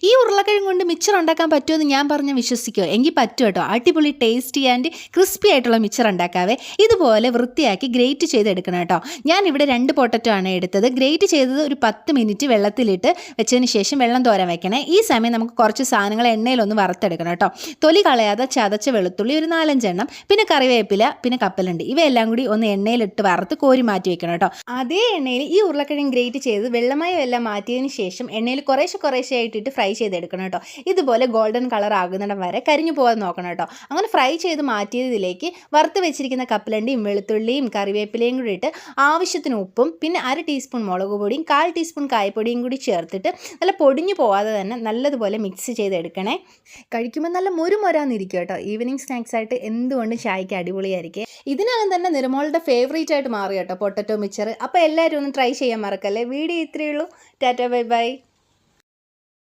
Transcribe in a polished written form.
ഈ ഉരുളക്കിഴങ്ങ് കൊണ്ട് മിച്ചർ ഉണ്ടാക്കാൻ പറ്റുമെന്ന് ഞാൻ പറഞ്ഞ് വിശ്വസിക്കുമോ? എങ്കിൽ പറ്റും കേട്ടോ. അടിപൊളി ടേസ്റ്റി ആൻഡ് ക്രിസ്പി ആയിട്ടുള്ള മിച്ചർ ഉണ്ടാക്കാവേ. ഇതുപോലെ വൃത്തിയാക്കി ഗ്രേറ്റ് ചെയ്തെടുക്കണം കേട്ടോ. ഞാനിവിടെ 2 പൊട്ടറ്റോ ആണ് എടുത്തത്. ഗ്രേറ്റ് ചെയ്തത് ഒരു 10 മിനിറ്റ് വെള്ളത്തിലിട്ട് വെച്ചതിന് ശേഷം വെള്ളം തോരാൻ വെക്കണേ. ഈ സമയം നമുക്ക് കുറച്ച് സാധനങ്ങൾ എണ്ണയിലൊന്ന് വറുത്തെടുക്കണം കേട്ടോ. തൊലി കളയാതെ ചതച്ച വെളുത്തുള്ളി ഒരു 4-5 എണ്ണം, പിന്നെ കറിവേപ്പില, പിന്നെ കപ്പലണ്ടി, ഇവയെല്ലാം കൂടി ഒന്ന് എണ്ണയിലിട്ട് വറുത്ത് കോരി മാറ്റി വെക്കണം കേട്ടോ. അതേ എണ്ണയിൽ ഈ ഉരുളക്കിഴങ്ങ് ഗ്രേറ്റ് ചെയ്ത് വെള്ളമയം എല്ലാം മാറ്റിയതിന് ശേഷം എണ്ണയിൽ കുറേശ്ശെ ആയിട്ടിട്ട് ഫ്രൈ ചെയ്തെടുക്കണം കേട്ടോ. ഇതുപോലെ ഗോൾഡൻ കളർ ആകുന്നിടം വരെ കരിഞ്ഞു പോകാൻ നോക്കണം കേട്ടോ. അങ്ങനെ ഫ്രൈ ചെയ്ത് മാറ്റിയതിലേക്ക് വറുത്ത് വെച്ചിരിക്കുന്ന കപ്പലണ്ടിയും വെളുത്തുള്ളിയും കറിവേപ്പിലയും കൂടി ഇട്ട് ആവശ്യത്തിന് ഉപ്പും പിന്നെ 1/2 ടീസ്പൂൺ മുളക് പൊടിയും 1/4 ടീസ്പൂൺ കായപ്പൊടിയും കൂടി ചേർത്തിട്ട് നല്ല പൊടിഞ്ഞു പോവാതെ തന്നെ നല്ലതുപോലെ മിക്സ് ചെയ്തെടുക്കണേ. കഴിക്കുമ്പോൾ നല്ല മുരുമൊരാന്നിരിക്കും കേട്ടോ. ഈവനിങ് സ്നാക്സ് ആയിട്ട് എന്തുകൊണ്ടും ചായക്ക് അടിപൊളിയായിരിക്കും. ഇതിനകം തന്നെ നിറമോളുടെ ഫേവറേറ്റ് ആയിട്ട് മാറി കേട്ടോ പൊട്ടറ്റോ മിച്ചർ. അപ്പോൾ എല്ലാവരും ഒന്ന് ട്രൈ ചെയ്യാൻ മറക്കല്ലേ. വീഡിയോ ഇത്രയേ ഉള്ളൂ. Tata bye bye.